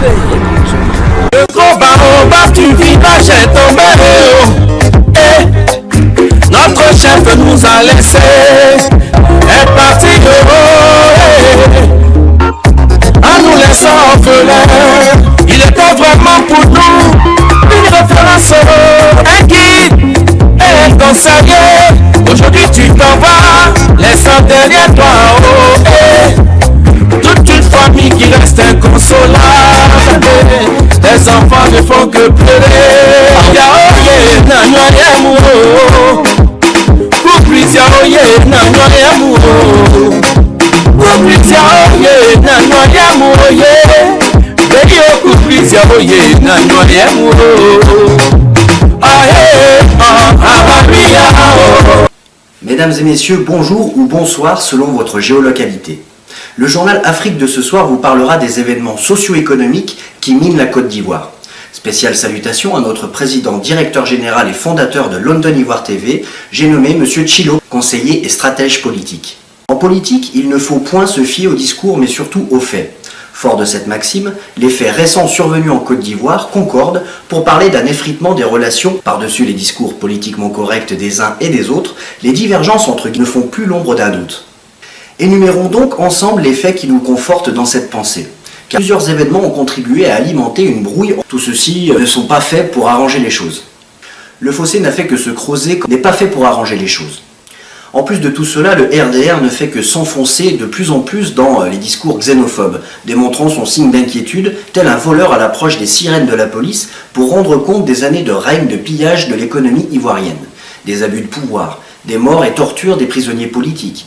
Le gros baobab du village est tombé. Notre chef nous a laissé, est parti en nous laissant orphelins. Il était vraiment pour nous une référence, un guide et un conseiller. Aujourd'hui tu t'en vas, laissant derrière toi toute une famille qui reste inconsolable. Tes enfants ne font que pleurer. Mesdames et messieurs, bonjour ou bonsoir selon votre géolocalité. Le journal Afrique de ce soir vous parlera des événements socio-économiques qui minent la Côte d'Ivoire. Spéciale salutation à notre président, directeur général et fondateur de London Ivoire TV, j'ai nommé M. Chilo, conseiller et stratège politique. En politique, il ne faut point se fier au discours mais surtout aux faits. Fort de cette maxime, les faits récents survenus en Côte d'Ivoire concordent pour parler d'un effritement des relations. Par-dessus les discours politiquement corrects des uns et des autres, les divergences entre eux ne font plus l'ombre d'un doute. Énumérons donc ensemble les faits qui nous confortent dans cette pensée. Car plusieurs événements ont contribué à alimenter une brouille. Tout ceci ne sont pas faits pour arranger les choses. Le fossé n'a fait que se creuser, n'est pas fait pour arranger les choses. En plus de tout cela, le RDR ne fait que s'enfoncer de plus en plus dans les discours xénophobes, démontrant son signe d'inquiétude, tel un voleur à l'approche des sirènes de la police, pour rendre compte des années de règne de pillage de l'économie ivoirienne, des abus de pouvoir, des morts et tortures des prisonniers politiques.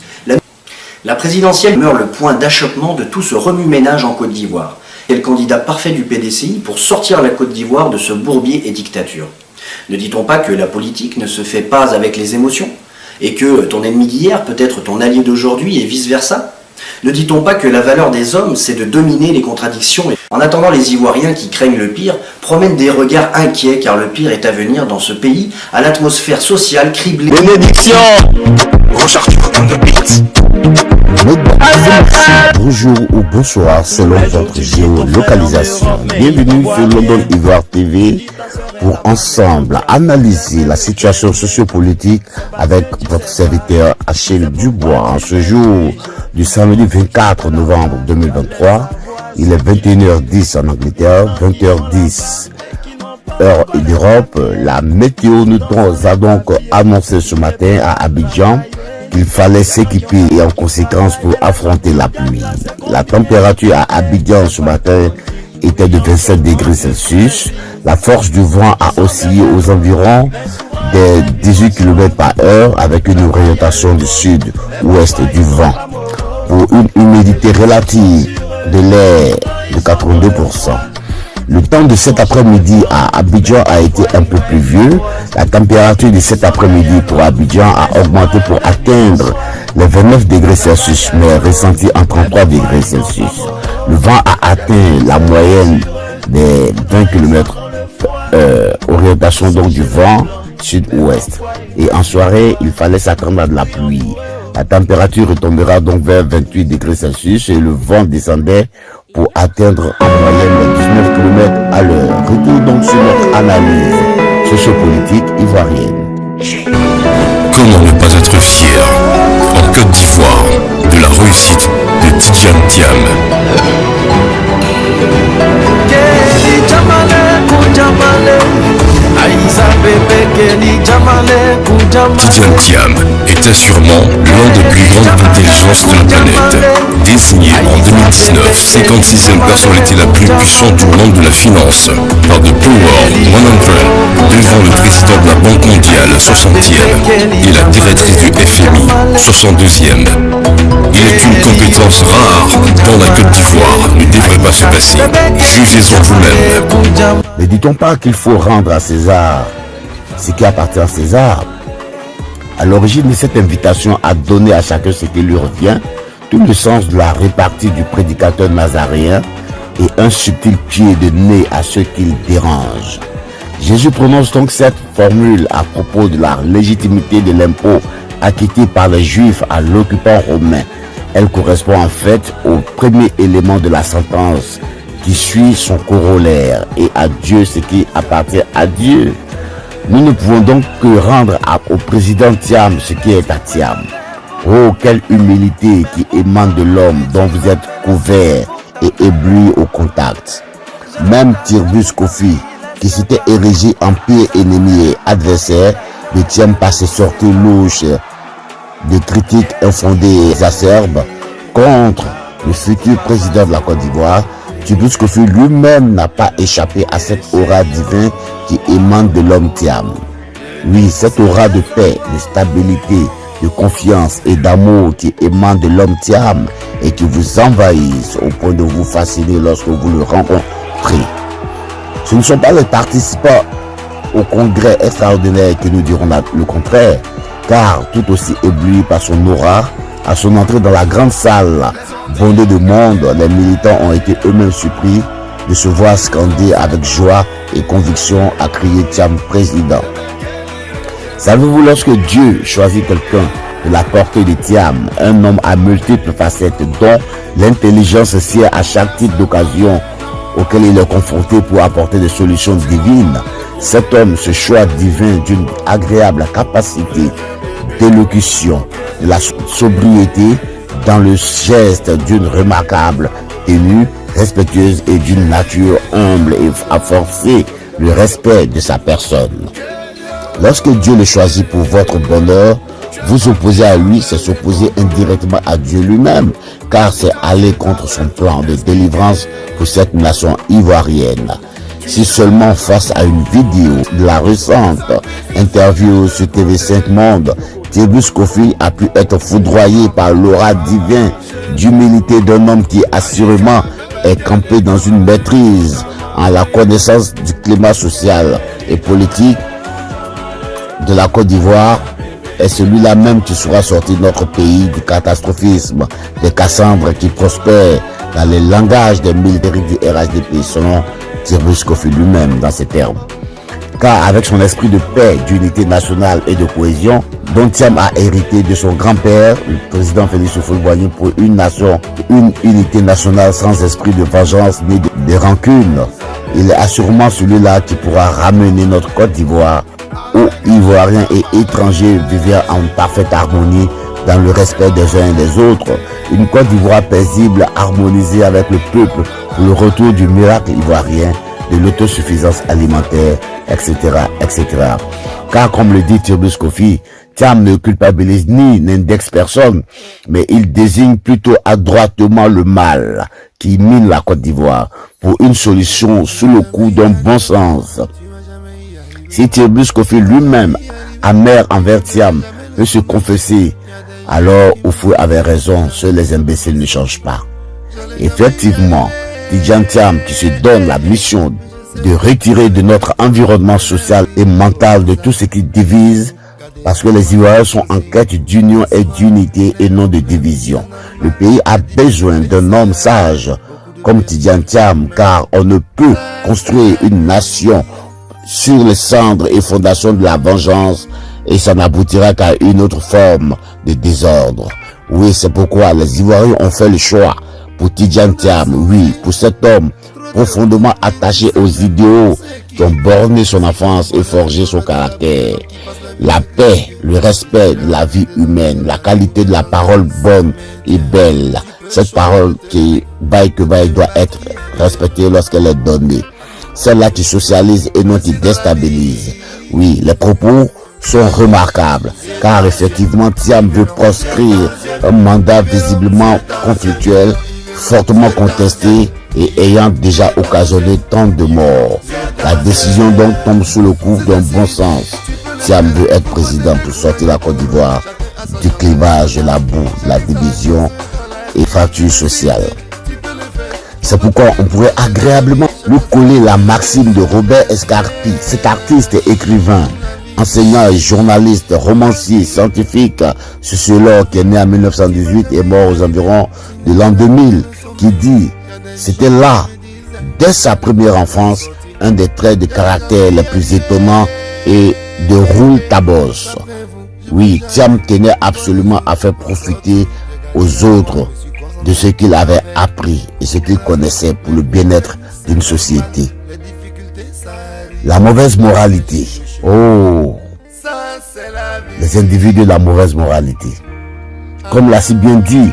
La présidentielle demeure le point d'achoppement de tout ce remue-ménage en Côte d'Ivoire. C'est le candidat parfait du PDCI pour sortir la Côte d'Ivoire de ce bourbier et dictature. Ne dit-on pas que la politique ne se fait pas avec les émotions ? Et que ton ennemi d'hier peut être ton allié d'aujourd'hui et vice-versa ? Ne dit-on pas que la valeur des hommes, c'est de dominer les contradictions ? En attendant, les Ivoiriens qui craignent le pire promènent des regards inquiets car le pire est à venir dans ce pays à l'atmosphère sociale criblée. Bénédiction. Bonjour ou bonsoir selon votre géolocalisation. Bienvenue sur London Ivoire TV pour ensemble analyser la situation sociopolitique avec votre serviteur Achille Dubois. En ce jour du samedi 24 novembre 2023, il est 21h10 en Angleterre, 20h10 heure d'Europe. La météo nous a donc annoncé ce matin à Abidjan qu'il fallait s'équiper et en conséquence pour affronter la pluie. La température à Abidjan ce matin était de 27 degrés Celsius. La force du vent a oscillé aux environs des 18 km par heure avec une orientation du sud-ouest du vent. Pour une humidité relative de l'air de 82%. Le temps de cet après-midi à Abidjan a été un peu pluvieux. La température de cet après-midi pour Abidjan a augmenté pour atteindre les 29 degrés Celsius, mais ressenti en 33 degrés Celsius. Le vent a atteint la moyenne des 20 km orientation donc du vent sud-ouest. Et en soirée, il fallait s'attendre à de la pluie. La température retombera donc vers 28 degrés Celsius et le vent descendait pour atteindre en moyenne 19 km à l'heure. Retour donc sur notre analyse sociopolitique ivoirienne. Comment ne pas être fier en Côte d'Ivoire de la réussite de Tidjane Thiam. Tidjane Thiam est assurément l'un des plus grandes intelligences de la planète. Désigné en 2019 56e personnalité la plus puissante du monde de la finance par The Power 100, devant le président de la Banque mondiale 60e et la directrice du FMI 62e. Il est une compétence rare dans la Côte d'Ivoire, ne devrait pas se passer. Jugez-en vous-même. Ne dit-on pas qu'il faut rendre à César ce qui appartient à César? À l'origine de cette invitation à donner à chacun ce qui lui revient, tout le sens de la répartie du prédicateur nazaréen et un subtil pied de nez à ceux qu'il dérange. Jésus prononce donc cette formule à propos de la légitimité de l'impôt acquitté par les Juifs à l'occupant romain. Elle correspond en fait au premier élément de la sentence qui suit son corollaire et à Dieu ce qui appartient à Dieu. Nous ne pouvons donc que rendre au président Thiam ce qui est à Thiam. Oh, quelle humilité qui émane de l'homme dont vous êtes couvert et ébloui au contact. Même Tirbus Kofi, qui s'était érigé en pire ennemi et adversaire, ne tient pas ses sorties louches de critiques infondées et acerbes contre le futur président de la Côte d'Ivoire. Tirbus Kofi lui-même n'a pas échappé à cette aura divine qui émane de l'homme Thiam. Oui, cette aura de paix, de stabilité, de confiance et d'amour qui émane de l'homme Thiam et qui vous envahissent au point de vous fasciner lorsque vous le rencontrez. Ce ne sont pas les participants au congrès extraordinaire qui nous diront le contraire, car tout aussi ébloui par son aura, à son entrée dans la grande salle bondée de monde, les militants ont été eux-mêmes surpris de se voir scander avec joie et conviction à crier Thiam président. Savez-vous, lorsque Dieu choisit quelqu'un de la portée de Thiam, un homme à multiples facettes dont l'intelligence sied à chaque type d'occasion auquel il est confronté pour apporter des solutions divines, cet homme, ce choix divin d'une agréable capacité d'élocution, de la sobriété dans le geste d'une remarquable tenue respectueuse et d'une nature humble et à forcer le respect de sa personne. Lorsque Dieu le choisit pour votre bonheur, vous opposer à lui, c'est s'opposer indirectement à Dieu lui-même, car c'est aller contre son plan de délivrance pour cette nation ivoirienne. Si seulement face à une vidéo de la récente interview sur TV5 Monde, Tirbus Kofi a pu être foudroyé par l'aura divine d'humilité d'un homme qui assurément est campé dans une maîtrise en la connaissance du climat social et politique de la Côte d'Ivoire, est celui-là même qui sera sorti de notre pays du catastrophisme, des Cassandres qui prospèrent dans les langages des militaires du RHDP, selon Tirbus Kofi lui-même dans ces termes. Car avec son esprit de paix, d'unité nationale et de cohésion, dont Thiam a hérité de son grand-père, le président Félix Houphouët-Boigny, pour une nation, une unité nationale sans esprit de vengeance ni de rancune, il est assurément celui-là qui pourra ramener notre Côte d'Ivoire où Ivoiriens et étrangers vivaient en parfaite harmonie dans le respect des uns et des autres. Une Côte d'Ivoire paisible, harmonisée avec le peuple pour le retour du miracle ivoirien, de l'autosuffisance alimentaire, etc., etc. Car comme le dit Tirbus Kofi, Thiam ne culpabilise ni n'indexe personne, mais il désigne plutôt adroitement le mal qui mine la Côte d'Ivoire pour une solution sous le coup d'un bon sens. Si Tirbus Kofi lui-même, amer envers Thiam, peut se confesser, alors Houphouët avait raison, seuls les imbéciles ne changent pas. Effectivement, Tidjane Thiam, qui se donne la mission de retirer de notre environnement social et mental de tout ce qui divise, parce que les Ivoiriens sont en quête d'union et d'unité et non de division. Le pays a besoin d'un homme sage comme Tidjane Thiam, car on ne peut construire une nation sur les cendres et fondations de la vengeance et ça n'aboutira qu'à une autre forme de désordre. Oui, c'est pourquoi les Ivoiriens ont fait le choix pour Tidjane Thiam, oui, pour cet homme profondément attaché aux idéaux qui ont borné son enfance et forgé son caractère. La paix, le respect de la vie humaine, la qualité de la parole bonne et belle. Cette parole qui, bail que bail, doit être respectée lorsqu'elle est donnée. Celle-là qui socialise et non qui déstabilise. Oui, les propos sont remarquables, car effectivement, Thiam veut proscrire un mandat visiblement conflictuel, fortement contesté et ayant déjà occasionné tant de morts. La décision donc tombe sous le coup d'un bon sens. Thiam veut être président pour sortir la Côte d'Ivoire du clivage, de la boue, de la division et fracture sociale. C'est pourquoi on pourrait agréablement lui coller la maxime de Robert Escarpi, cet artiste et écrivain, enseignant et journaliste, romancier, scientifique, sociologue qui est né en 1918 et mort aux environs de l'an 2000, qui dit « C'était là, dès sa première enfance, un des traits de caractère les plus étonnants et de Roule Tabos. » Oui, Thiam tenait absolument à faire profiter aux autres de ce qu'il avait appris et ce qu'il connaissait pour le bien-être d'une société. La mauvaise moralité. Oh, les individus de la mauvaise moralité. Comme l'a si bien dit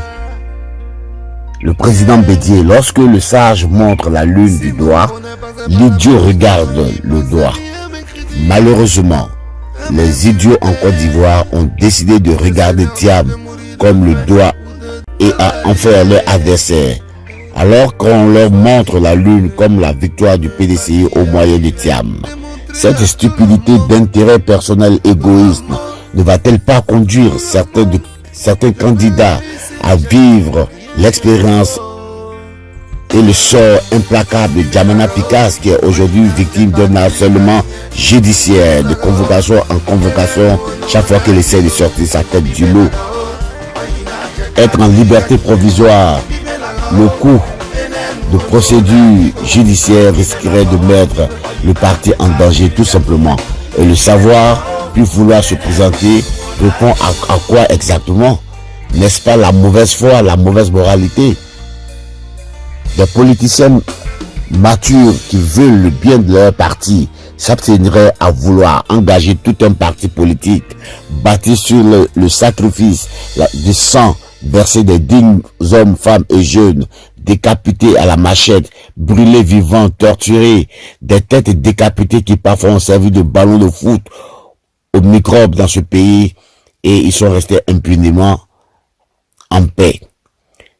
le président Bédié, lorsque le sage montre la lune du doigt, l'idiot regarde le doigt. Malheureusement, les idiots en Côte d'Ivoire ont décidé de regarder Thiam comme le doigt et à en faire leur adversaire, alors qu'on leur montre la lune comme la victoire du PDCI au moyen de Thiam. Cette stupidité d'intérêt personnel égoïste ne va-t-elle pas conduire certains candidats à vivre l'expérience et le sort implacable de Djamana Picasse, qui est aujourd'hui victime d'un harcèlement judiciaire de convocation en convocation chaque fois qu'il essaie de sortir sa tête du lot? Être en liberté provisoire, le coût de procédure judiciaire risquerait de mettre le parti en danger tout simplement. Et le savoir, puis vouloir se présenter, répond à quoi exactement? N'est-ce pas la mauvaise foi, la mauvaise moralité? Des politiciens matures qui veulent le bien de leur parti s'abstiendraient à vouloir engager tout un parti politique bâti sur le sacrifice du sang versé des dignes hommes, femmes et jeunes, décapités à la machette, brûlés vivants, torturés, des têtes décapitées qui parfois ont servi de ballon de foot aux microbes dans ce pays, et ils sont restés impunément en paix.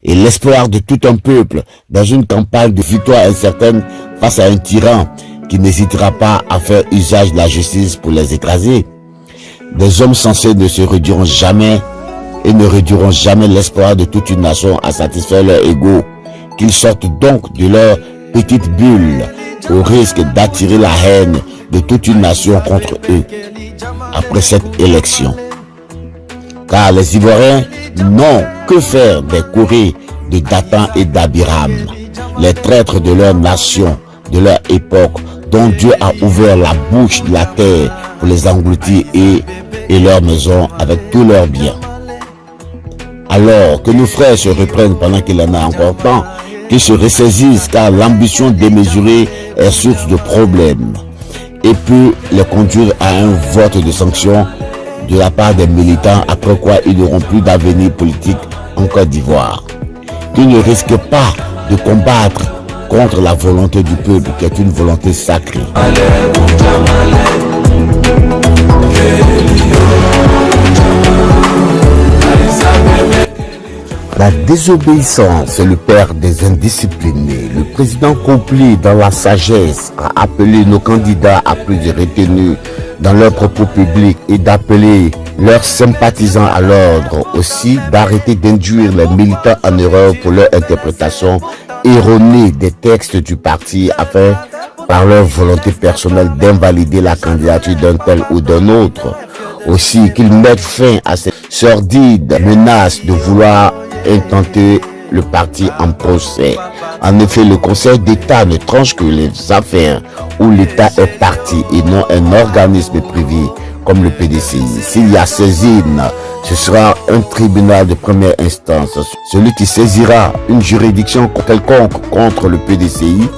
Et l'espoir de tout un peuple dans une campagne de victoire incertaine face à un tyran qui n'hésitera pas à faire usage de la justice pour les écraser. Des hommes sensés ne se réduiront jamais et ne réduiront jamais l'espoir de toute une nation à satisfaire leur ego. Qu'ils sortent donc de leur petite bulle au risque d'attirer la haine de toute une nation contre eux après cette élection. Car les Ivoiriens n'ont que faire des Corées de Dathan et d'Abiram, les traîtres de leur nation, de leur époque, dont Dieu a ouvert la bouche de la terre pour les engloutir et leurs maisons avec tous leurs biens. Alors que nos frères se reprennent pendant qu'il en a encore temps, qu'ils se ressaisissent, car l'ambition démesurée est source de problèmes et peut les conduire à un vote de sanctions de la part des militants, après quoi ils n'auront plus d'avenir politique en Côte d'Ivoire. Qu'ils ne risquent pas de combattre contre la volonté du peuple, qui est une volonté sacrée. La désobéissance est le père des indisciplinés. Le président complet dans la sagesse a appelé nos candidats à plus de retenue dans leurs propos publics et d'appeler leurs sympathisants à l'ordre, aussi d'arrêter d'induire les militants en erreur pour leur interprétation erronée des textes du parti afin, par leur volonté personnelle, d'invalider la candidature d'un tel ou d'un autre. Aussi qu'ils mettent fin à ces sordides menaces de vouloir intenter le parti en procès. En effet, le Conseil d'État ne tranche que les affaires où l'État est parti et non un organisme privé comme le PDCI. S'il y a saisine, ce sera un tribunal de première instance. Celui qui saisira une juridiction quelconque contre le PDCI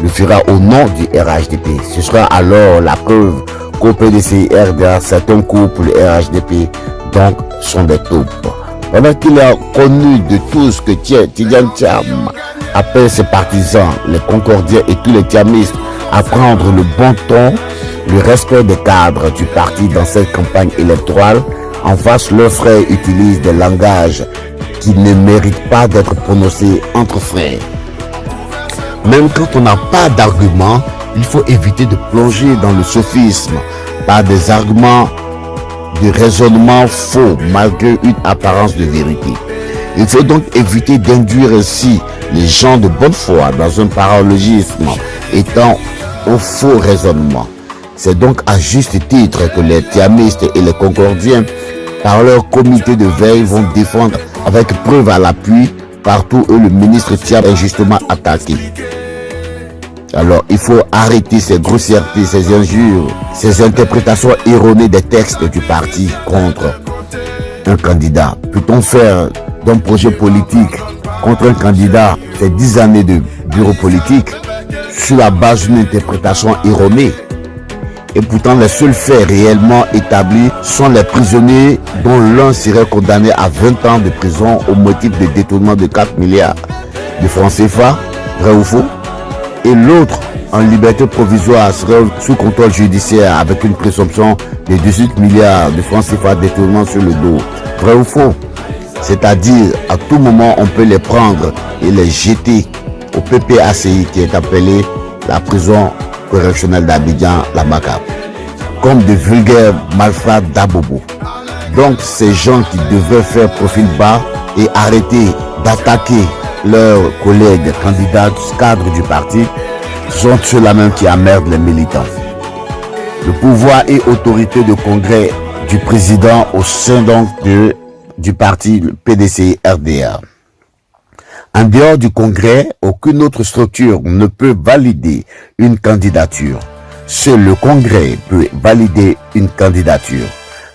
le fera au nom du RHDP. Ce sera alors la preuve qu'au PDCI RDA, certains coups pour le RHDP donc sont des taupes. Pendant qu'il a connu de tous que Tidjane Thiam appelle ses partisans, les concordiens et tous les thiamistes à prendre le bon ton, le respect des cadres du parti dans cette campagne électorale, en face, leurs frères utilisent des langages qui ne méritent pas d'être prononcés entre frères. Même quand on n'a pas d'arguments, il faut éviter de plonger dans le sophisme par des arguments de raisonnement faux malgré une apparence de vérité. Il faut donc éviter d'induire ainsi les gens de bonne foi dans un paralogisme étant au faux raisonnement. C'est donc à juste titre que les thiamistes et les concordiens, par leur comité de veille, vont défendre avec preuve à l'appui partout où le ministre Thiam est justement attaqué. Alors, il faut arrêter ces grossièretés, ces injures, ces interprétations erronées des textes du parti contre un candidat. Peut-on faire d'un projet politique contre un candidat fait 10 années de bureau politique sur la base d'une interprétation erronée. Et pourtant, les seuls faits réellement établis sont les prisonniers dont l'un serait condamné à 20 ans de prison au motif de détournement de 4 milliards de francs CFA, vrai ou faux, et l'autre en liberté provisoire serait sous contrôle judiciaire avec une présomption de 18 milliards de francs CFA détournement sur le dos, vrai ou faux. C'est-à-dire, à tout moment, on peut les prendre et les jeter au PPACI qui est appelé la prison correctionnelle d'Abidjan, la Macabre, comme de vulgaires malfrats d'Abobo. Donc, ces gens qui devaient faire profil bas et arrêter d'attaquer leurs collègues candidats cadres du parti sont ceux-là même qui emmerdent les militants. Le pouvoir et autorité de congrès du président au sein donc du parti PDCI-RDA. En dehors du congrès, aucune autre structure ne peut valider une candidature. Seul le congrès peut valider une candidature.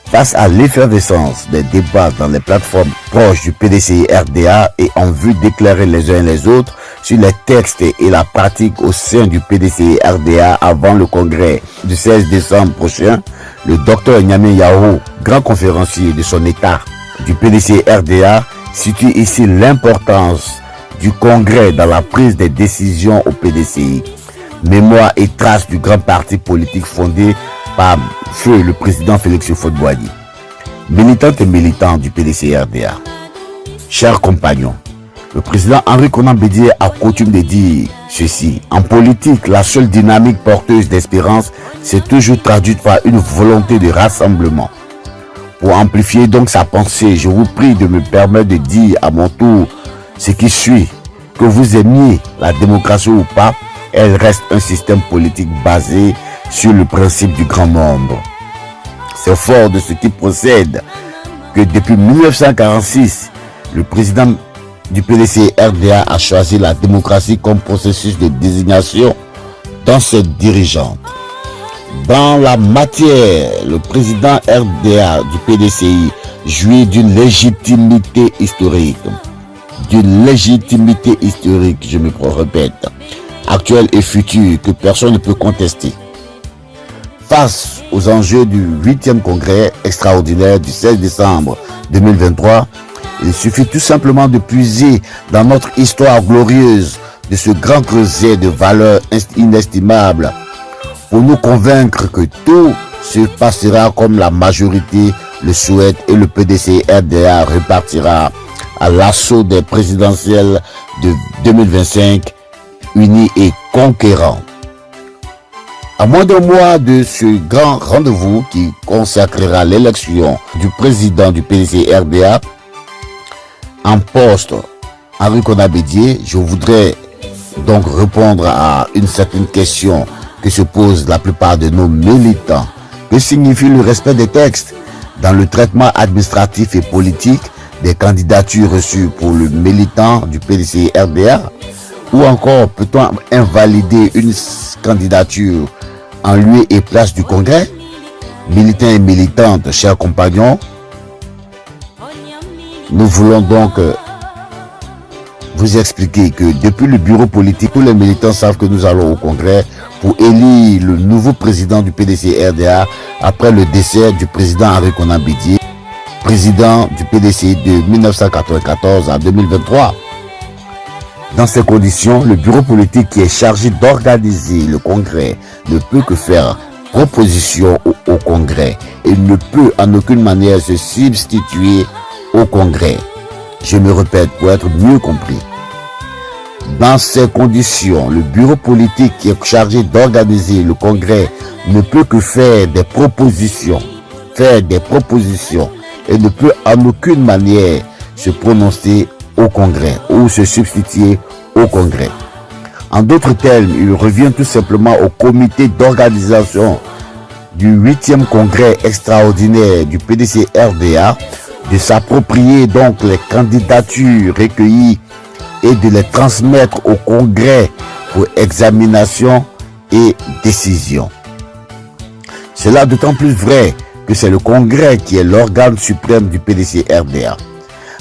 Face à l'effervescence des débats dans les plateformes proches du PDCI-RDA et en vue d'éclairer les uns et les autres sur les textes et la pratique au sein du PDCI-RDA avant le congrès du 16 décembre prochain, le docteur Nyame Yao, grand conférencier de son état du PDCI-RDA, situe ici l'importance du congrès dans la prise des décisions au PDCI. Mémoire et traces du grand parti politique fondé par feu le président Félix Houphouët-Boigny. Militantes et militants du PDCI-RDA, chers compagnons, le président Henri Konan Bédié a coutume de dire ceci: en politique, la seule dynamique porteuse d'espérance s'est toujours traduite par une volonté de rassemblement. Pour amplifier donc sa pensée, je vous prie de me permettre de dire à mon tour ce qui suit. Que vous aimiez la démocratie ou pas, elle reste un système politique basé sur le principe du grand nombre. C'est fort de ce qui procède que depuis 1946, le président du PDCI-RDA a choisi la démocratie comme processus de désignation dans ses dirigeantes. Dans la matière, le président RDA du PDCI jouit d'une légitimité historique. D'une légitimité historique, je me répète, actuelle et future, que personne ne peut contester. Face aux enjeux du 8e congrès extraordinaire du 16 décembre 2023, il suffit tout simplement de puiser dans notre histoire glorieuse de ce grand creuset de valeurs inestimables pour nous convaincre que tout se passera comme la majorité le souhaite et le PDCI-RDA repartira à l'assaut des présidentielles de 2025 unis et conquérants. À moins d'un mois de ce grand rendez-vous qui consacrera l'élection du président du PDCI-RDA en poste, Henri Konan Bédié, je voudrais donc répondre à une certaine question que se posent la plupart de nos militants. Que signifie le respect des textes dans le traitement administratif et politique des candidatures reçues pour le militant du PDCI-RDA? Ou encore, peut-on invalider une candidature en lieu et place du congrès? Militants et militantes, chers compagnons, nous voulons donc vous expliquer que depuis le bureau politique, tous les militants savent que nous allons au congrès pour élire le nouveau président du PDCI-RDA après le décès du président Henri Konan Bédié, président du PDCI de 1994 à 2023. Dans ces conditions, le bureau politique qui est chargé d'organiser le congrès ne peut que faire proposition au congrès et ne peut en aucune manière se substituer au congrès. Je me répète pour être mieux compris. Dans ces conditions, le bureau politique qui est chargé d'organiser le congrès ne peut que faire des propositions et ne peut en aucune manière se prononcer au congrès ou se substituer au congrès. En d'autres termes, il revient tout simplement au comité d'organisation du 8e congrès extraordinaire du PDCI-RDA de s'approprier donc les candidatures recueillies et de les transmettre au congrès pour examination et décision. Cela d'autant plus vrai que c'est le congrès qui est l'organe suprême du PDCI-RDA.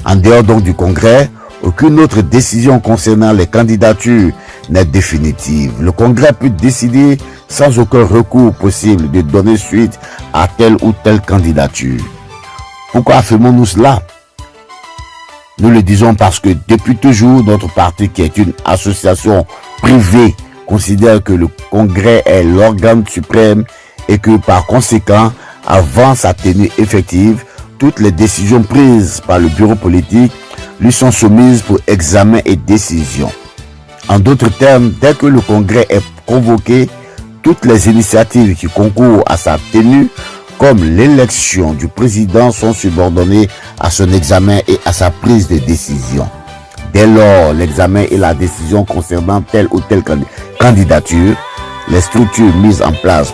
En dehors donc du congrès, Aucune autre décision concernant les candidatures n'est définitive. Le Congrès peut décider sans aucun recours possible de donner suite à telle ou telle candidature. Pourquoi affirmons-nous cela? Nous le disons parce que depuis toujours, notre parti, qui est une association privée, considère que le Congrès est l'organe suprême et que par conséquent, avant sa tenue effective, toutes les décisions prises par le bureau politique lui sont soumises pour examen et décision. En d'autres termes, dès que le Congrès est convoqué, toutes les initiatives qui concourent à sa tenue, comme l'élection du président, sont subordonnées à son examen et à sa prise de décision. Dès lors, l'examen et la décision concernant telle ou telle candidature, les structures mises en place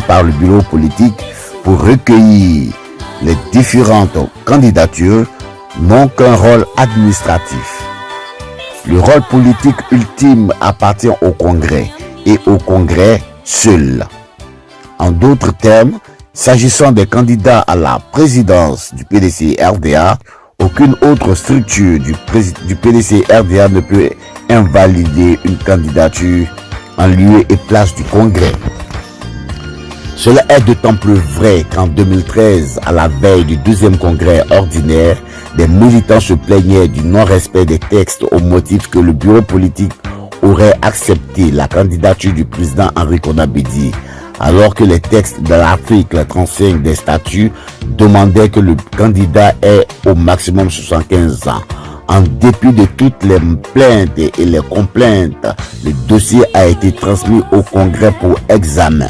par le bureau politique pour recueillir les différentes candidatures n'ont qu'un rôle administratif. Le rôle politique ultime appartient au Congrès et au Congrès seul. En d'autres termes, s'agissant des candidats à la présidence du PDC-RDA, aucune autre structure du PDC-RDA ne peut invalider une candidature en lieu et place du Congrès. Cela est d'autant plus vrai qu'en 2013, à la veille du 12e congrès ordinaire, des militants se plaignaient du non-respect des textes au motif que le bureau politique aurait accepté la candidature du président Henri Konan Bédié, alors que les textes de l'article 35 des statuts demandaient que le candidat ait au maximum 75 ans. En dépit de toutes les plaintes et les complaintes, le dossier a été transmis au Congrès pour examen.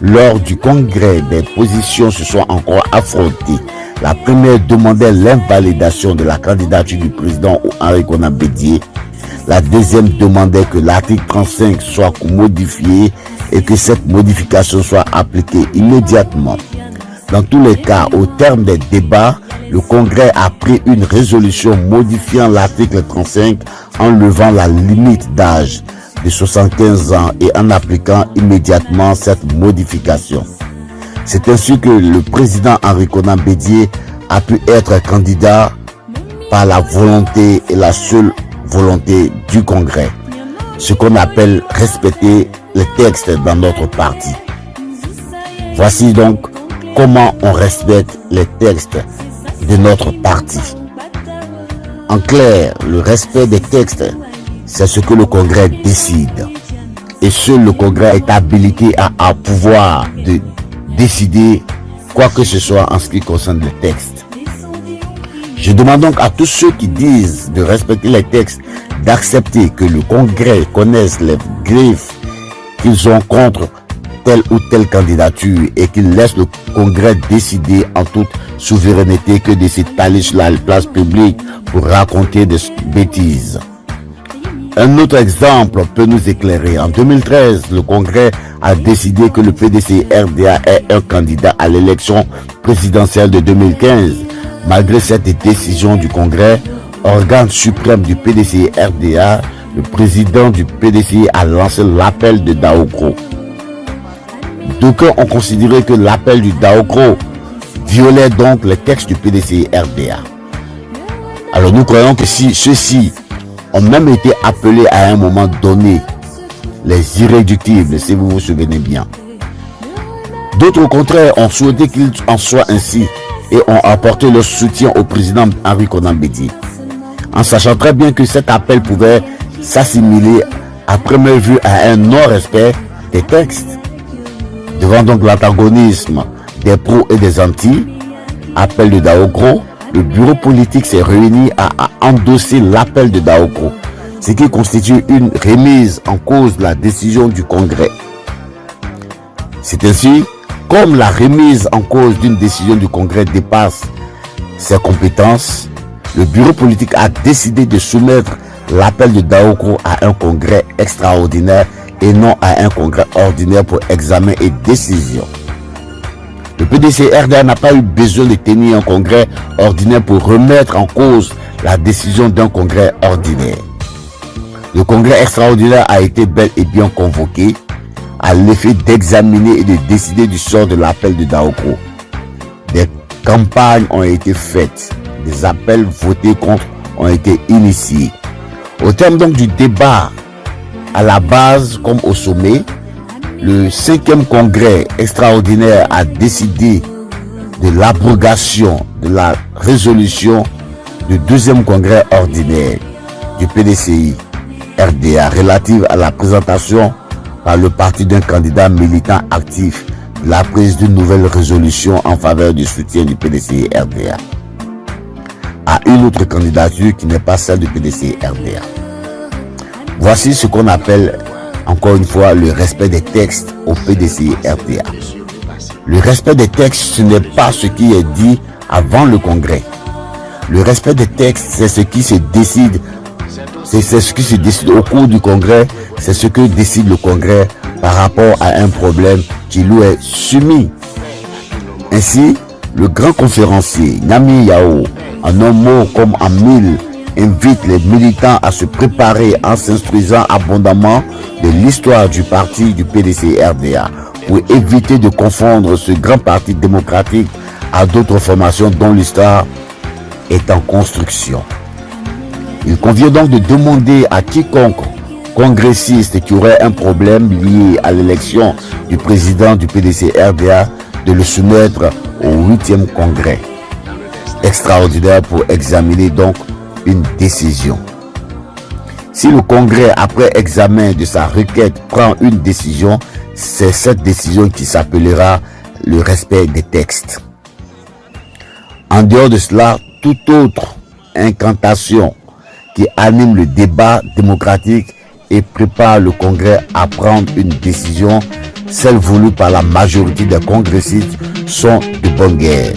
Lors du Congrès, des positions se sont encore affrontées. La première demandait l'invalidation de la candidature du président Henri Konan Bédié. La deuxième demandait que l'article 35 soit modifié et que cette modification soit appliquée immédiatement. Dans tous les cas, au terme des débats, le Congrès a pris une résolution modifiant l'article 35 en levant la limite d'âge de 75 ans et en appliquant immédiatement cette modification. C'est ainsi que le président Henri Konan Bédié a pu être candidat par la volonté et la seule volonté du Congrès, ce qu'on appelle respecter les textes dans notre parti. Voici donc comment on respecte les textes de notre parti. En clair, le respect des textes, c'est ce que le Congrès décide. Et seul le Congrès est habilité à pouvoir de décider quoi que ce soit en ce qui concerne les textes. Je demande donc à tous ceux qui disent de respecter les textes d'accepter que le Congrès connaisse les griefs qu'ils ont contre telle ou telle candidature et qu'ils laissent le Congrès décider en toute souveraineté que de s'étaler sur la place publique pour raconter des bêtises. Un autre exemple peut nous éclairer. En 2013, le Congrès a décidé que le PDC-RDA est un candidat à l'élection présidentielle de 2015. Malgré cette décision du Congrès, organe suprême du PDC-RDA, le président du PDC a lancé l'appel de Daokro. D'aucuns ont considéré que l'appel du Daokro violait donc les textes du PDC-RDA. Alors nous croyons que si ceux-ci ont même été appelés à un moment donné les irréductibles, si vous vous souvenez bien. D'autres au contraire ont souhaité qu'il en soit ainsi et ont apporté leur soutien au président Henri Konan Bédié, en sachant très bien que cet appel pouvait s'assimiler à première vue à un non-respect des textes. Devant donc l'antagonisme des pros et des anti, appel de Daokro, le bureau politique s'est réuni à endosser l'appel de Daokro, ce qui constitue une remise en cause de la décision du Congrès. C'est ainsi, comme la remise en cause d'une décision du Congrès dépasse ses compétences, le bureau politique a décidé de soumettre l'appel de Daokro à un congrès extraordinaire et non à un congrès ordinaire pour examen et décision. Le PDC-RDA n'a pas eu besoin de tenir un congrès ordinaire pour remettre en cause la décision d'un congrès ordinaire. Le congrès extraordinaire a été bel et bien convoqué à l'effet d'examiner et de décider du sort de l'appel de Daokro. Des campagnes ont été faites, des appels votés contre ont été initiés. Au terme donc du débat, à la base comme au sommet, le 5e congrès extraordinaire a décidé de l'abrogation de la résolution du 2e congrès ordinaire du PDCI RDA relative à la présentation par le parti d'un candidat militant actif de la prise d'une nouvelle résolution en faveur du soutien du PDCI RDA à une autre candidature qui n'est pas celle du PDCI RDA. Voici ce qu'on appelle encore une fois le respect des textes au PDCI RDA. Le respect des textes, ce n'est pas ce qui est dit avant le congrès. Le respect des textes, c'est ce qui se décide. C'est ce qui se décide au cours du congrès. C'est ce que décide le congrès par rapport à un problème qui lui est soumis. Ainsi, le grand conférencier Nyami Yao, en un mot comme en mille, invite les militants à se préparer en s'instruisant abondamment de l'histoire du parti du PDCI RDA pour éviter de confondre ce grand parti démocratique à d'autres formations dont l'histoire est en construction. Il convient donc de demander à quiconque congressiste qui aurait un problème lié à l'élection du président du PDCI RDA de le soumettre au 8e congrès extraordinaire pour examiner donc une décision. Si le congrès, après examen de sa requête, prend une décision, c'est cette décision qui s'appellera le respect des textes. En dehors de cela, toute autre incantation qui anime le débat démocratique et prépare le congrès à prendre une décision, celles voulues par la majorité des congressistes, sont de bonne guerre.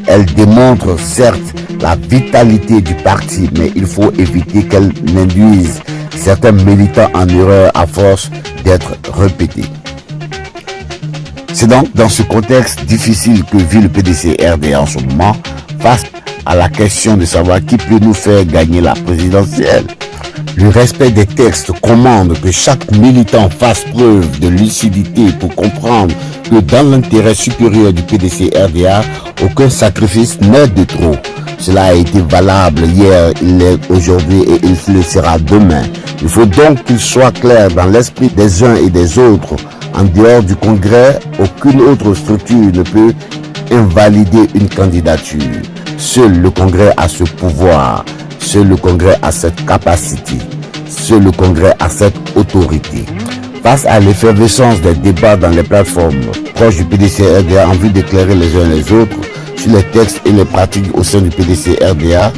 Elles démontrent certes la vitalité du parti, mais il faut éviter qu'elles n'induisent certains militants en erreur à force d'être répétés. C'est donc dans ce contexte difficile que vit le PDCI RDA en ce moment, face à la question de savoir qui peut nous faire gagner la présidentielle. Le respect des textes commande que chaque militant fasse preuve de lucidité pour comprendre que dans l'intérêt supérieur du PDCI RDA, aucun sacrifice n'est de trop. Cela a été valable hier, il l'est aujourd'hui et il le sera demain. Il faut donc qu'il soit clair dans l'esprit des uns et des autres. En dehors du congrès, aucune autre structure ne peut invalider une candidature. Seul le congrès a ce pouvoir. Seul le congrès a cette capacité. Seul le congrès a cette autorité. Face à l'effervescence des débats dans les plateformes proches du PDCI RDA en vue d'éclairer les uns les autres sur les textes et les pratiques au sein du PDCI RDA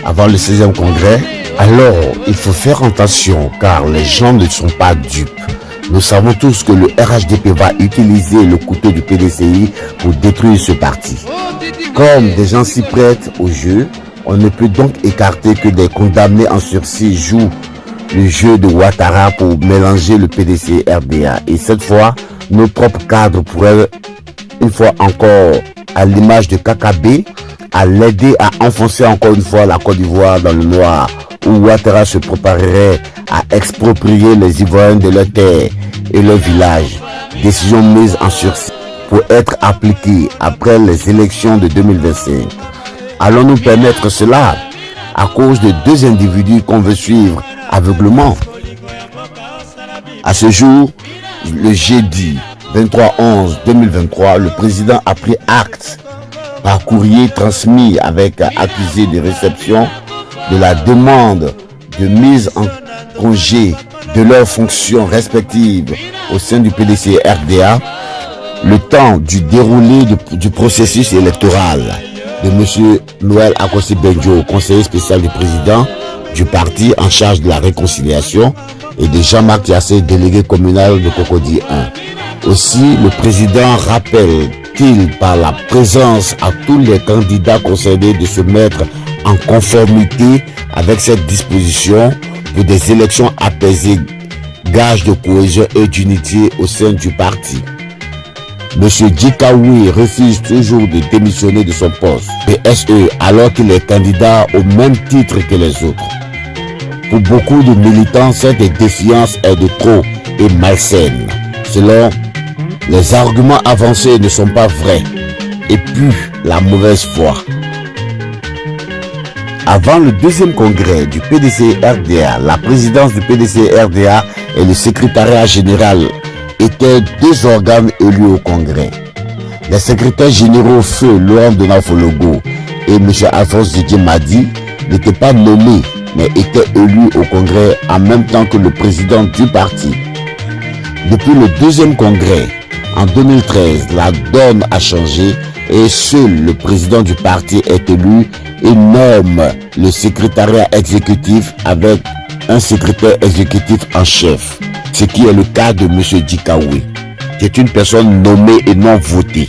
avant le 16e congrès, alors il faut faire attention car les gens ne sont pas dupes. Nous savons tous que le RHDP va utiliser le couteau du PDCI pour détruire ce parti. Comme des gens s'y prêtent au jeu, on ne peut donc écarter que des condamnés en sursis jouent le jeu de Ouattara pour mélanger le PDCI RDA. Et cette fois, nos propres cadres pourraient, une fois encore, à l'image de KKB, à l'aider à enfoncer encore une fois la Côte d'Ivoire dans le noir, où Ouattara se préparerait à exproprier les Ivoiriens de leurs terres et leurs villages. Décision mise en sursis pour être appliquée après les élections de 2025. Allons-nous permettre cela à cause de deux individus qu'on veut suivre aveuglement? À ce jour, le jeudi 23/11/2023, le président a pris acte par courrier transmis avec accusé de réception de la demande de mise en congé de leurs fonctions respectives au sein du PDCI RDA, le temps du déroulé du processus électoral de M. Noël Akossi-Benjo, conseiller spécial du président du parti en charge de la réconciliation, et de Jean-Marc Yassé, délégué communal de Cocody 1. Aussi, le président rappelle-t-il par la présence à tous les candidats concernés de se mettre en conformité avec cette disposition pour des élections apaisées, gage de cohésion et d'unité au sein du parti. M. Djikaoui refuse toujours de démissionner de son poste PSE alors qu'il est candidat au même titre que les autres. Pour beaucoup de militants, cette défiance est de trop et malsaine. Selon les arguments avancés ne sont pas vrais et puent la mauvaise foi. Avant le deuxième congrès du PDC-RDA, la présidence du PDC-RDA et le secrétariat général étaient deux organes élus au congrès. Les secrétaires généraux Feu Laurent Donald-Fologo et M. Alphonse Didier Madi n'étaient pas nommés, mais étaient élus au congrès en même temps que le président du parti. Depuis le deuxième congrès, en 2013, la donne a changé et seul le président du parti est élu et nomme le secrétariat exécutif avec un secrétaire exécutif en chef, ce qui est le cas de M. Dikawe, qui est une personne nommée et non votée.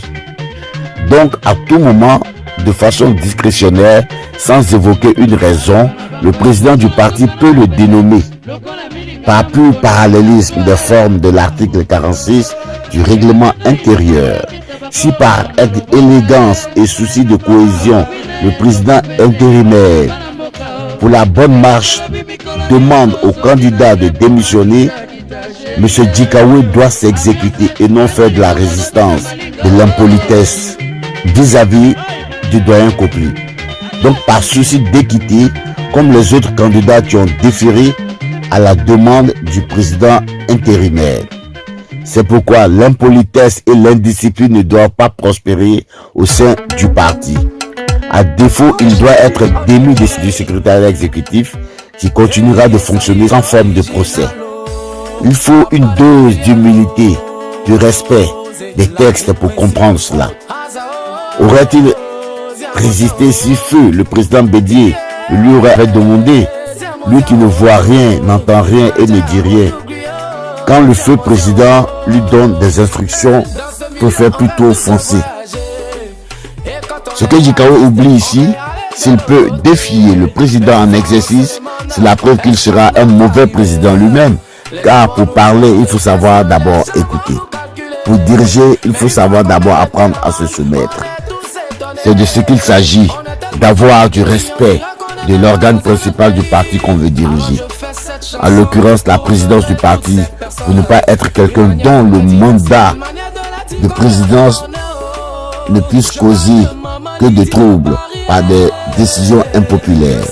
Donc, à tout moment, de façon discrétionnaire, sans évoquer une raison, le président du parti peut le dénommer. Par pur parallélisme des formes de l'article 46 du règlement intérieur. Si par élégance et souci de cohésion, le président intérimaire, pour la bonne marche, demande au candidat de démissionner, M. Dikawe doit s'exécuter et non faire de la résistance, de l'impolitesse vis-à-vis du doyen Kopli. Donc par souci d'équité, comme les autres candidats qui ont déféré à la demande du président intérimaire. C'est pourquoi l'impolitesse et l'indiscipline ne doivent pas prospérer au sein du parti. À défaut, il doit être démis du secrétariat exécutif qui continuera de fonctionner sans forme de procès. Il faut une dose d'humilité, de respect des textes pour comprendre cela. Aurait-il résisté si Feu, le président Bédié, lui aurait demandé, lui qui ne voit rien, n'entend rien et ne dit rien, quand le Feu président lui donne des instructions, pour faire plutôt foncer. Ce que Dikawe oublie ici, s'il peut défier le président en exercice, c'est la preuve qu'il sera un mauvais président lui-même. Car pour parler, il faut savoir d'abord écouter. Pour diriger, il faut savoir d'abord apprendre à se soumettre. C'est de ce qu'il s'agit, d'avoir du respect de l'organe principal du parti qu'on veut diriger. En l'occurrence, la présidence du parti, pour ne pas être quelqu'un dont le mandat de présidence ne puisse causer que de troubles par des décisions impopulaires.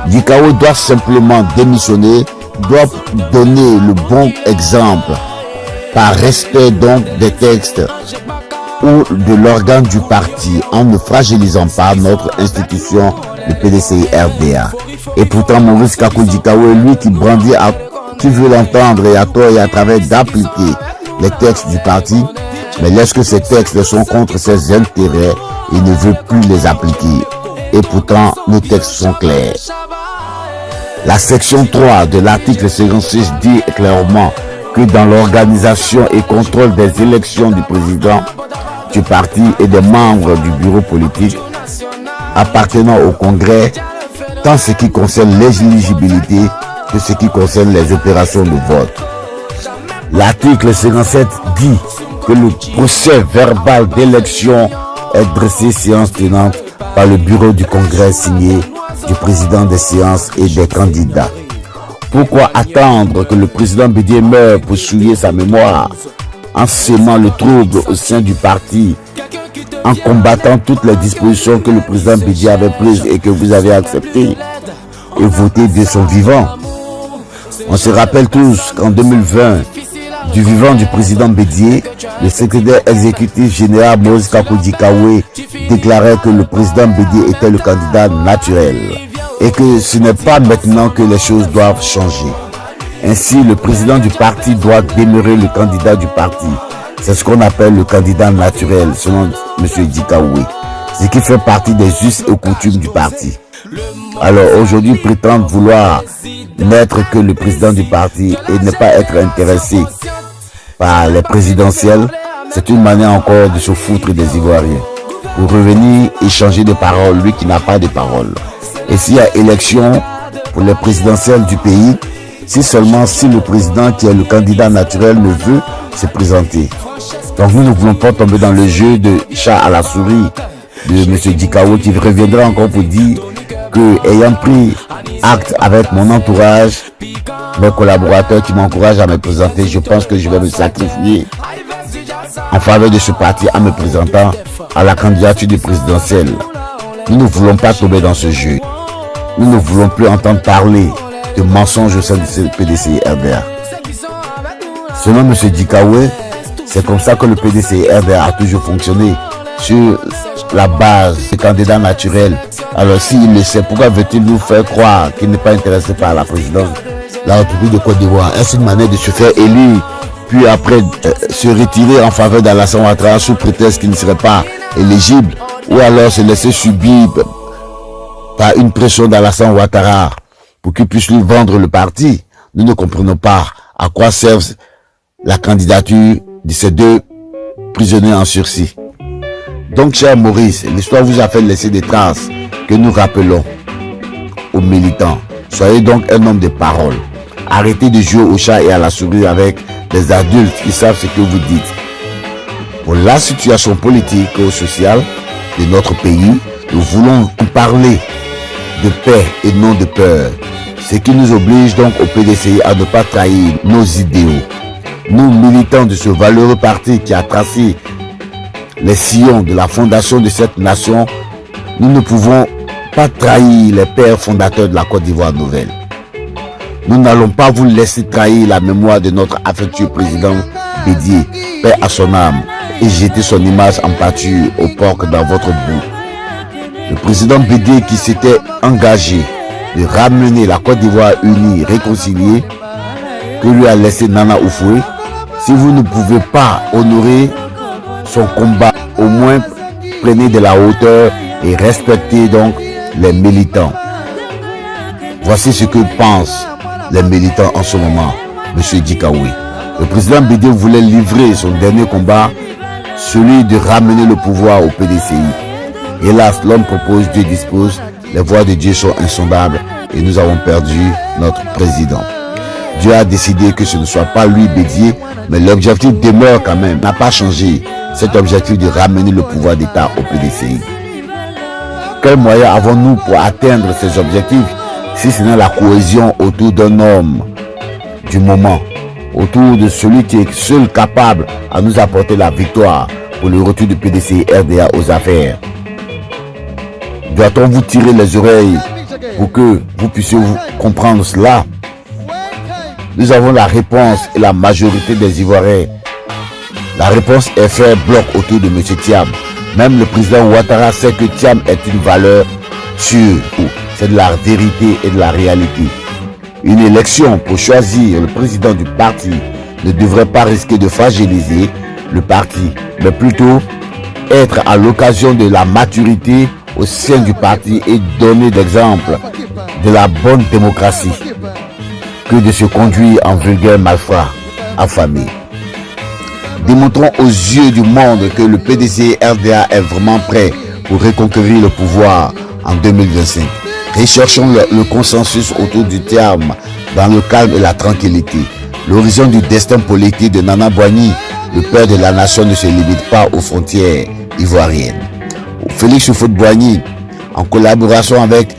Dikawe doit simplement démissionner, doit donner le bon exemple par respect donc des textes ou de l'organe du parti en ne fragilisant pas notre institution, le PDC-RDA. Et pourtant, Maurice Kakou Dikawe, lui qui brandit, qui veut l'entendre et à tort et à travers d'appliquer les textes du parti, mais lorsque ces textes sont contre ses intérêts, il ne veut plus les appliquer. Et pourtant, nos textes sont clairs. La section 3 de l'article 56 dit clairement que dans l'organisation et contrôle des élections du président du parti et des membres du bureau politique appartenant au Congrès, tant ce qui concerne l'éligibilité que ce qui concerne les opérations de vote. L'article 57 dit que le procès verbal d'élection est dressé séance tenante par le bureau du Congrès signé du président des séances et des candidats. Pourquoi attendre que le président Bédié meure pour souiller sa mémoire en sémant le trouble au sein du parti, en combattant toutes les dispositions que le président Bédié avait prises et que vous avez acceptées et votées de son vivant? On se rappelle tous qu'en 2020, du vivant du président Bédié, le secrétaire exécutif général Maurice Kakou Dikawe déclarait que le président Bédié était le candidat naturel et que ce n'est pas maintenant que les choses doivent changer. Ainsi, le président du parti doit demeurer le candidat du parti. C'est ce qu'on appelle le candidat naturel, selon M. Dikawe, ce qui fait partie des us et coutumes du parti. Alors aujourd'hui, prétendre vouloir n'être que le président du parti et ne pas être intéressé par les présidentielles, c'est une manière encore de se foutre des Ivoiriens. Pour revenir et changer de parole, lui qui n'a pas de parole. Et s'il y a élection pour les présidentielles du pays, si seulement si le président qui est le candidat naturel ne veut se présenter. Donc nous ne voulons pas tomber dans le jeu de chat à la souris de M. Dikawe qui reviendra encore pour dire que, ayant pris acte avec mon entourage, mes collaborateurs qui m'encouragent à me présenter, je pense que je vais me sacrifier en faveur de ce parti en me présentant à la candidature du présidentiel. Nous ne voulons pas tomber dans ce jeu. Nous ne voulons plus entendre parler de mensonges au sein du PDCI-RDA. Selon M. Dikawe, c'est comme ça que le PDCI-RDA a toujours fonctionné, sur la base des candidats naturels. Alors s'il le sait, pourquoi veut-il nous faire croire qu'il n'est pas intéressé par la présidence de la République de Côte d'Ivoire? Est-ce une manière de se faire élire, puis après se retirer en faveur d'Alassane Ouattara sous prétexte qu'il ne serait pas éligible, ou alors se laisser subir par une pression d'Alassane Ouattara pour qu'il puisse lui vendre le parti? Nous ne comprenons pas à quoi servent la candidature de ces deux prisonniers en sursis. Donc, cher Maurice, l'histoire vous a fait laisser des traces que nous rappelons aux militants. Soyez donc un homme de parole. Arrêtez de jouer au chat et à la souris avec des adultes qui savent ce que vous dites. Pour la situation politique et sociale de notre pays, nous voulons parler de paix et non de peur. Ce qui nous oblige donc au PDCI à ne pas trahir nos idéaux. Nous, militants de ce valeureux parti qui a tracé les sillons de la fondation de cette nation, nous ne pouvons pas trahir les pères fondateurs de la Côte d'Ivoire nouvelle. Nous n'allons pas vous laisser trahir la mémoire de notre affectueux président Bédié, paix à son âme, et jeter son image en pâture au porc dans votre boue. Le président Bédié qui s'était engagé de ramener la Côte d'Ivoire unie, réconciliée, que lui a laissé Nana Oufoué. Si vous ne pouvez pas honorer son combat, au moins prenez de la hauteur et respectez donc les militants. Voici ce que pensent les militants en ce moment, M. Dikawe. Le président Bédié voulait livrer son dernier combat, celui de ramener le pouvoir au PDCI. Hélas, l'homme propose, Dieu dispose, les voies de Dieu sont insondables et nous avons perdu notre président. Dieu a décidé que ce ne soit pas lui Bédié, mais l'objectif demeure quand même, n'a pas changé. Cet objectif de ramener le pouvoir d'État au PDCI. Quels moyens avons-nous pour atteindre ces objectifs, si ce n'est la cohésion autour d'un homme du moment, autour de celui qui est seul capable à nous apporter la victoire pour le retour du PDCI-RDA aux affaires? Doit-on vous tirer les oreilles pour que vous puissiez comprendre cela? Nous avons la réponse et la majorité des Ivoiriens. La réponse est faire bloc autour de M. Thiam. Même le président Ouattara sait que Thiam est une valeur sûre. C'est de la vérité et de la réalité. Une élection pour choisir le président du parti ne devrait pas risquer de fragiliser le parti, mais plutôt être à l'occasion de la maturité au sein du parti et donner d'exemple de la bonne démocratie que de se conduire en vulgaire malfrat affamé. Démontrons aux yeux du monde que le PDCI-RDA est vraiment prêt pour reconquérir le pouvoir en 2025. Recherchons le consensus autour du terme dans le calme et la tranquillité. L'horizon du destin politique de Nana Boigny, le père de la nation, ne se limite pas aux frontières ivoiriennes. Félix Houphouët-Boigny, en collaboration avec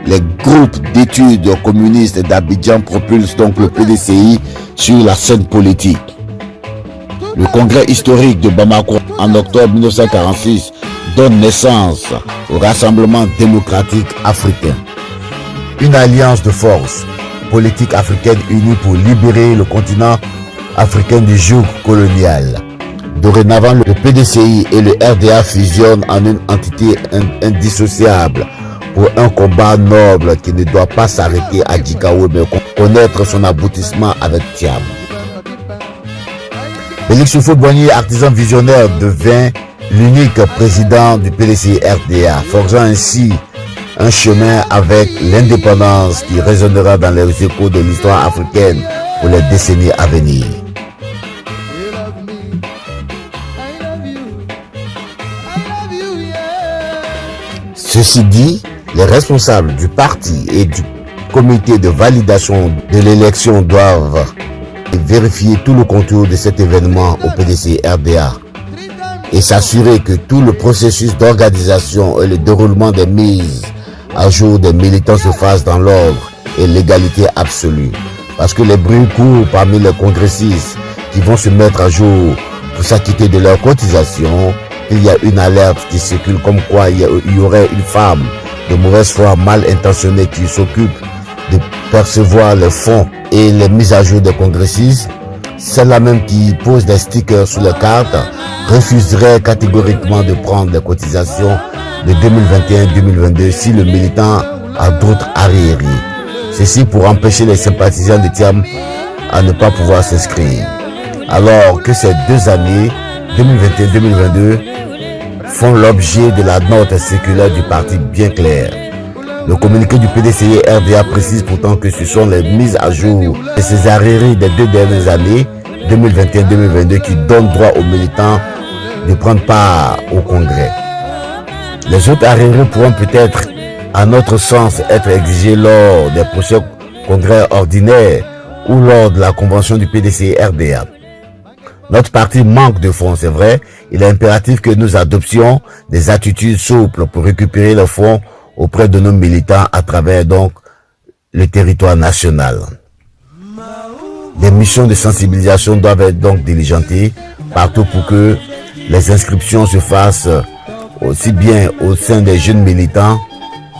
les groupes d'études communistes d'Abidjan, propulse donc le PDCI sur la scène politique. Le congrès historique de Bamako en octobre 1946 donne naissance au Rassemblement démocratique africain. Une alliance de forces politiques africaines unies pour libérer le continent africain du joug colonial. Dorénavant, le PDCI et le RDA fusionnent en une entité indissociable pour un combat noble qui ne doit pas s'arrêter à Dikawe, mais connaître son aboutissement avec Thiam. Félix Houphouët-Boigny, artisan visionnaire, devint l'unique président du PDCI-RDA, forgeant ainsi un chemin avec l'indépendance qui résonnera dans les échos de l'histoire africaine pour les décennies à venir. Ceci dit, les responsables du parti et du comité de validation de l'élection doivent vérifier tout le contour de cet événement au PDCI-RDA et s'assurer que tout le processus d'organisation et le déroulement des mises à jour des militants se fasse dans l'ordre et l'égalité absolue. Parce que les bruits courent parmi les congressistes qui vont se mettre à jour pour s'acquitter de leurs cotisations qu'il y a une alerte qui circule comme quoi il y aurait une femme de mauvaise foi mal intentionnée qui s'occupe de percevoir les fonds et les mises à jour des congressistes, celle-là même qui pose des stickers sur les cartes, refuserait catégoriquement de prendre les cotisations de 2021-2022 si le militant a d'autres arriérés. Ceci pour empêcher les sympathisants de Thiam à ne pas pouvoir s'inscrire. Alors que ces 2 années, 2021-2022, font l'objet de la note circulaire du parti bien claire. Le communiqué du PDCI RDA précise pourtant que ce sont les mises à jour de ces arriérés des 2 dernières années, 2021-2022, qui donnent droit aux militants de prendre part au congrès. Les autres arriérés pourront peut-être, à notre sens, être exigés lors des prochains congrès ordinaires ou lors de la convention du PDCI RDA. Notre parti manque de fonds, c'est vrai. Il est impératif que nous adoptions des attitudes souples pour récupérer les fonds auprès de nos militants à travers donc le territoire national. Des missions de sensibilisation doivent être donc diligentées partout pour que les inscriptions se fassent aussi bien au sein des jeunes militants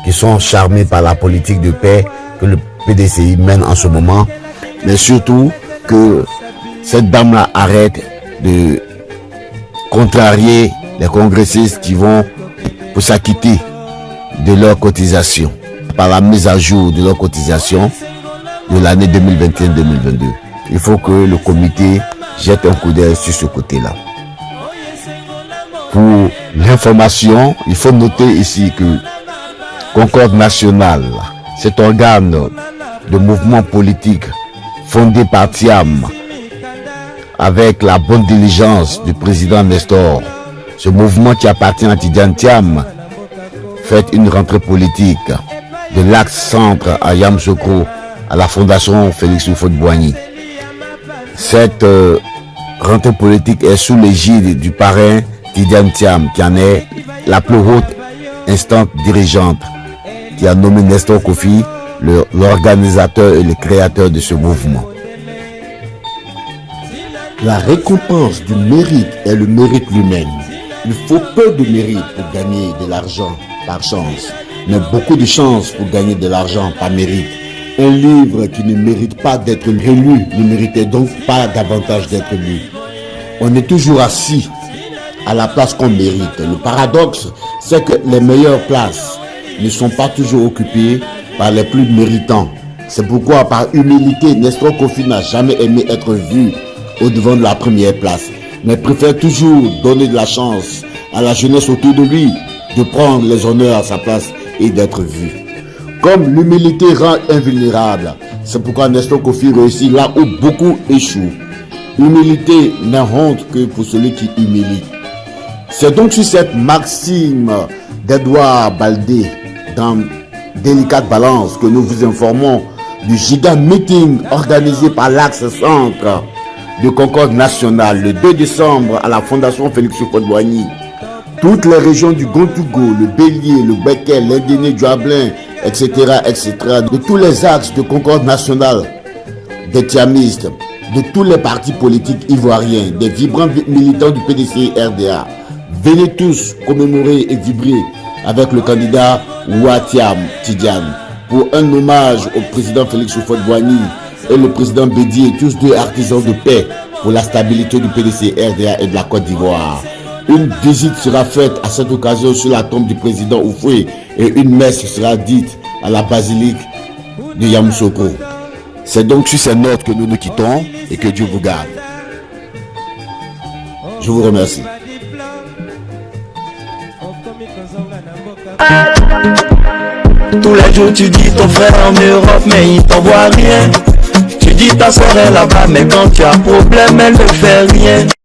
qui sont charmés par la politique de paix que le PDCI mène en ce moment, mais surtout que cette dame-là arrête de contrarier les congressistes qui vont pour s'acquitter de leurs cotisations par la mise à jour de leurs cotisations de l'année 2021-2022. Il faut que le comité jette un coup d'œil sur ce côté-là. Pour l'information, il faut noter ici que Concorde Nationale, cet organe de mouvement politique fondé par Thiam avec la bonne diligence du président Nestor, ce mouvement qui appartient à Tidjane Thiam, fait une rentrée politique de l'axe centre à Yamoussoukro à la fondation Félix Houphouët-Boigny. Cette rentrée politique est sous l'égide du parrain Tidjane Thiam, qui en est la plus haute instance dirigeante, qui a nommé Nestor Kofi l'organisateur et le créateur de ce mouvement. La récompense du mérite est le mérite lui-même. Il faut peu de mérite pour gagner de l'argent par chance, mais beaucoup de chance pour gagner de l'argent par mérite. Un livre qui ne mérite pas d'être lu ne méritait donc pas davantage d'être lu. On est toujours assis à la place qu'on mérite. Le paradoxe, c'est que les meilleures places ne sont pas toujours occupées par les plus méritants. C'est pourquoi, par humilité, Nestor Kofi n'a jamais aimé être vu au devant de la première place, mais préfère toujours donner de la chance à la jeunesse autour de lui de prendre les honneurs à sa place et d'être vu. Comme l'humilité rend invulnérable, c'est pourquoi Nestor Kofi réussit là où beaucoup échouent. Humilité n'est honte que pour celui qui humilie. C'est donc sur cette maxime d'Edouard Baldé dans Délicate Balance que nous vous informons du giga meeting organisé par l'Axe Centre de Concorde Nationale le 2 décembre à la Fondation Félix Houphouët-Boigny. Toutes les régions du Gontougo, le Bélier, le Bekel, l'Indéné, du Hablin, etc., de tous les axes de Concorde Nationale, des thiamistes, de tous les partis politiques ivoiriens, des vibrants militants du PDCI RDA. Venez tous commémorer et vibrer avec le candidat Ouathiam Tidjane pour un hommage au président Félix Houphouët-Boigny et le président Bédié, tous deux artisans de paix pour la stabilité du PDCI RDA et de la Côte d'Ivoire. Une visite sera faite à cette occasion sur la tombe du président Houphouët et une messe sera dite à la basilique de Yamoussoukro. C'est donc sur ces notes que nous nous quittons et que Dieu vous garde. Je vous remercie. Tous les jours tu dis ton frère en Europe mais il t'envoie rien. Tu dis ta soeur est là-bas mais quand tu as problème elle ne fait rien.